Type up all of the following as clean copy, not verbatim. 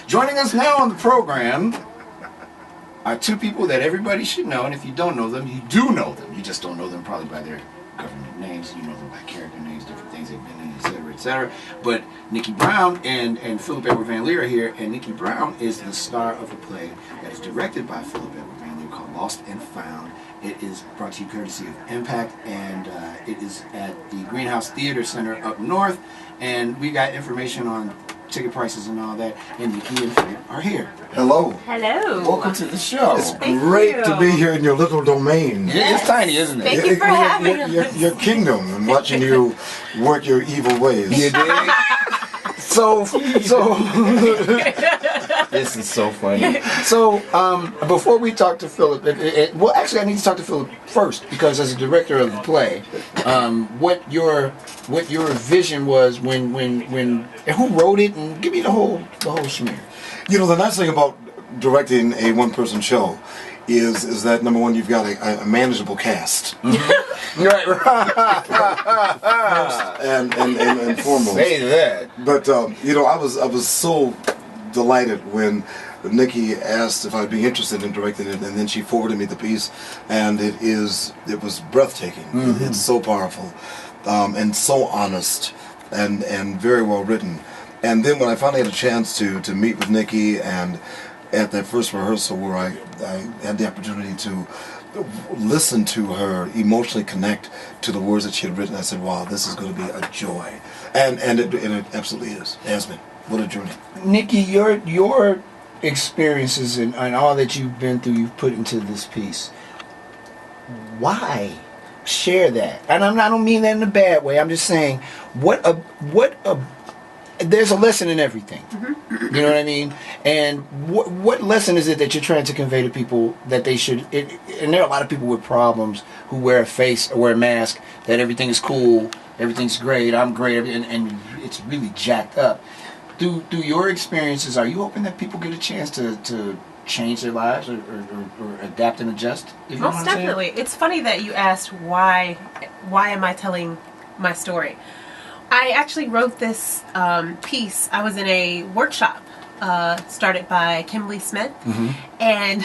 Joining us now on the program are two people that everybody should know, and if you don't know them, you do know them. You just don't know them probably by their government names. You know them by character names, different things they've been in, etc., etc. But Nikki Brown and Phillip Edward Van Lear are here, and Nikki Brown is the star of a play that is directed by Phillip Edward Van Lear called Lost and Found. It is brought to you courtesy of Impact, and it is at the Greenhouse Theater Center up north, and we got information on ticket prices and all that, and Nikki and Phillip are here. Hello. Hello. Welcome to the show. It's great to be here in your little domain. It's tiny, isn't it? Thank you for having us. Your kingdom, and watching you work your evil ways. You dig? So This is so funny. So, before we talk to Phillip, well, actually, I need to talk to Phillip first, because as a director of the play, what your vision was when and who wrote it, and give me the whole schmear. You know, the nice thing about directing a one-person show is that, number one, you've got a manageable cast. Right. and foremost. Say that. But you know, I was so delighted when Nikki asked if I'd be interested in directing it, and then she forwarded me the piece, and it was breathtaking. Mm-hmm. It's so powerful, and so honest, and very well written. And then when I finally had a chance to meet with Nikki, and at that first rehearsal where I had the opportunity to listen to her emotionally connect to the words that she had written, I said, wow, this is going to be a joy. And it absolutely is. It has been. What a journey. Nikki, your experiences and all that you've been through, you've put into this piece. Why share that? And I don't mean that in a bad way. I'm just saying, there's a lesson in everything. Mm-hmm. You know what I mean? And what lesson is it that you're trying to convey to people that they should? And there are a lot of people with problems who wear a face or wear a mask, that everything is cool, everything's great, I'm great, and it's really jacked up. Through your experiences, are you hoping that people get a chance to change their lives or adapt and adjust? If you know what I'm saying? Definitely. It's funny that you asked why am I telling my story. I actually wrote this piece. I was in a workshop started by Kimberly Smith, mm-hmm. and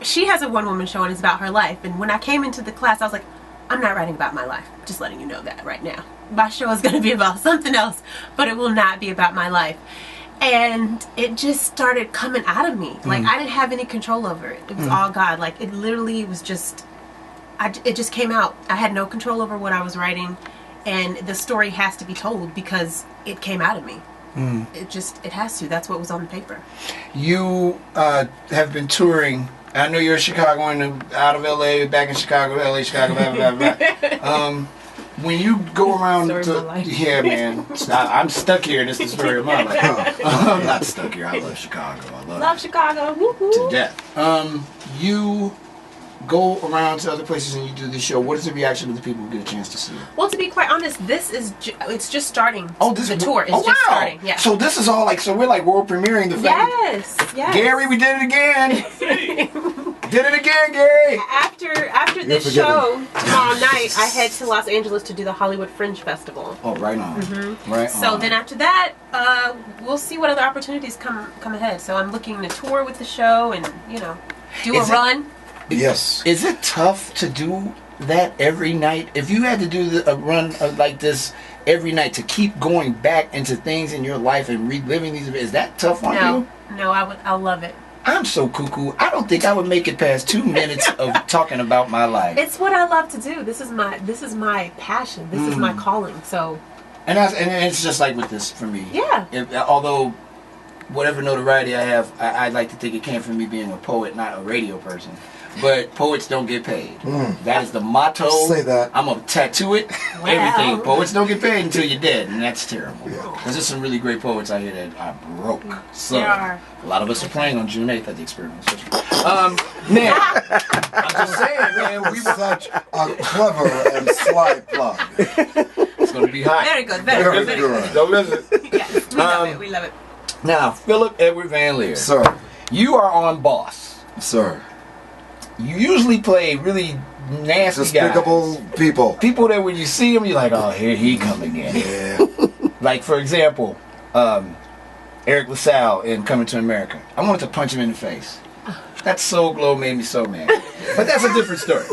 she has a one-woman show, and it's about her life. And when I came into the class, I was like, I'm not writing about my life. Just letting you know that right now. My show is going to be about something else, but it will not be about my life. And it just started coming out of me. Like, I didn't have any control over it. It was all God. Like, it literally was just, it just came out. I had no control over what I was writing. And the story has to be told because it came out of me. It has to. That's what was on the paper. You have been touring. I know you're in Chicago and out of LA, back in Chicago, LA, Chicago, blah, blah, blah. When you go around, yeah, man, I'm stuck here, and this is the story of my life. I'm not stuck here. I love Chicago. I love Chicago. Woo-hoo. To death. You go around to other places and you do this show. What is the reaction of the people who get a chance to see it? Well, to be quite honest, it's just starting. Oh, the tour is just starting. Yeah. So this is all we're like world premiering the fact. Yes. Gary, we did it again. Did it again, Gary. After this show tomorrow night, I head to Los Angeles to do the Hollywood Fringe Festival. Oh, right on. Mm-hmm. Right on. So then after that, we'll see what other opportunities come ahead. So I'm looking to tour with the show and do a run. Yes. Is it tough to do that every night? If you had to do a run like this every night, to keep going back into things in your life and reliving these events, is that tough on you? No, I'll love it. I'm so cuckoo. I don't think I would make it past 2 minutes of talking about my life. It's what I love to do. This is my passion. This is my calling. So. And it's just like with this for me. Yeah. Although, whatever notoriety I have, I like to think it came from me being a poet, not a radio person. But poets don't get paid. That is the motto. Say that. I'm going to tattoo it. Wow. Everything. Poets don't get paid until you're dead, and that's terrible. Because there's some really great poets out here that are broke. So, there are. A lot of us are playing on June 8th at the Experiment. Now, I'm just saying, man, we were such a clever and sly plug. It's going to be hot. Very good. Very good. Don't listen. Yes, we love it. We love it. Now, Phillip Edward Van Lear. Sir. You are on Boss. Sir. You usually play really nasty despicable guys. people. People that when you see them, you're like, oh, here he come again. Yeah. Like, for example, Eric LaSalle in Coming to America. I wanted to punch him in the face. That Soul Glow made me so mad. But that's a different story.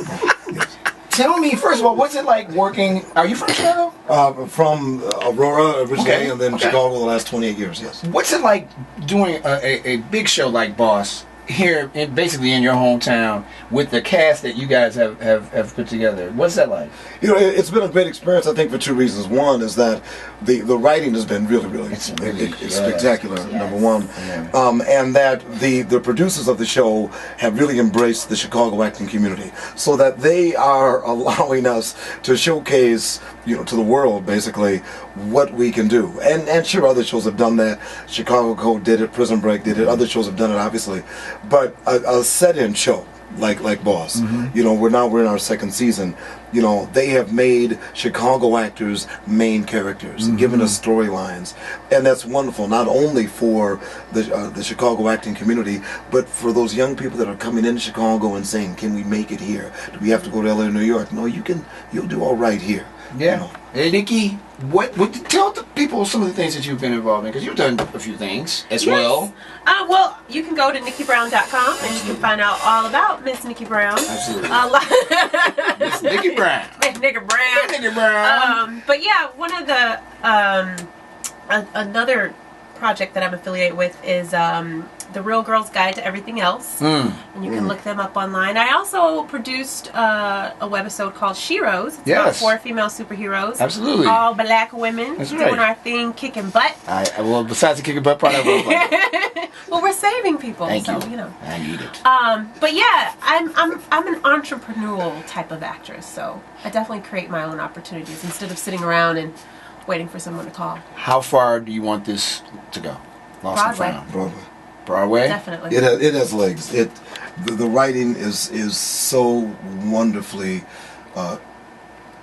Tell me, first of all, what's it like working? Are you from Chicago? From Aurora originally, Okay, and then okay. Chicago the last 28 years. Yes. What's it like doing a big show like Boss here, basically in your hometown, with the cast that you guys have put together? What's that like? You know, it's been a great experience, I think, for two reasons. One is that the writing has been really It's really- spectacular, yes. number one. Yeah. And that the producers of the show have really embraced the Chicago acting community, so that they are allowing us to showcase, you know, to the world, basically, what we can do. And sure, other shows have done that. Chicago Code did it, Prison Break did it, other shows have done it, obviously. But a set-in show, like Boss, you know, we're in our second season. You know, they have made Chicago actors main characters, given us storylines, and that's wonderful. Not only for the Chicago acting community, but for those young people that are coming into Chicago and saying, "Can we make it here? Do we have to go to LA or New York?" No, you'll do all right here. Yeah. You know. Hey, Nikki, what tell the people some of the things that you've been involved in, because you've done a few things as well. Well, you can go to nikkibrown.com and you can find out all about Miss Nikki Brown. Absolutely. Miss Nikki Brown. Miss Nikki Brown. Nikki Brown. But yeah, one of the another project that I'm affiliated with is The Real Girl's Guide to Everything Else, and you can look them up online. I also produced a webisode called Sheroes. It's about Yes. 4 female superheroes. Absolutely. All black women That's doing right. our thing, kicking butt. Well, besides the kicking butt part, I will like. Well, we're saving people, Thank so you. you know. I need it. But yeah, I'm an entrepreneurial type of actress, so I definitely create my own opportunities instead of sitting around and waiting for someone to call. How far do you want this to go? Lost and Broadway. Found. Broadway. Broadway? Definitely. It has legs. The writing is so wonderfully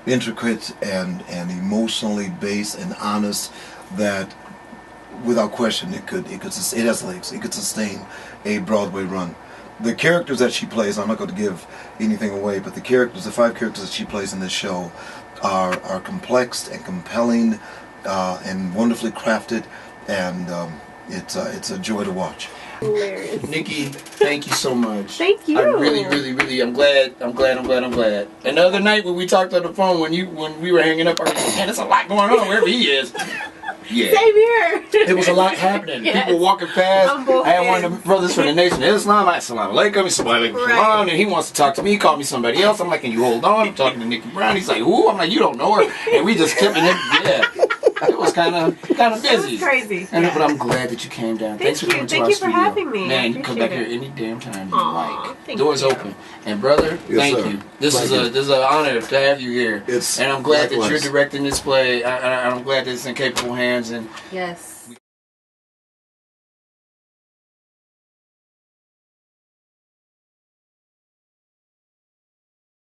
intricate and emotionally based and honest that without question it has legs. It could sustain a Broadway run. The characters that she plays, I'm not going to give anything away, but the 5 characters that she plays in this show are complex and compelling and wonderfully crafted, and it's a joy to watch. Hilarious. Nikki, thank you so much. Thank you. I really, I'm glad. And the other night when we talked on the phone, when we were hanging up, I was like, man, there's a lot going on wherever he is. Yeah. Same here. It was a lot happening. Yes. People walking past. On both I had one of ends. the brothers from the Nation of Islam. I salam alaikum, salam alaikum, Right. salam, and he wants to talk to me. He called me somebody else. I'm like, can you hold on? I'm talking to Nikki Brown. He's like, who? I'm like, you don't know her. And we just kept it. Yeah. It was kind of busy. It was crazy. And, Yeah. But I'm glad that you came down. Thanks for you. coming to Thank our you for studio. having me. I Man, you can come back appreciate here it. any damn time you Aw, like. thank Doors you. open. And brother, Yes, thank sir. you. This Thank is an honor to have you here. It's and I'm glad that likewise. you're directing this play. I'm glad that it's in capable hands. And Yes.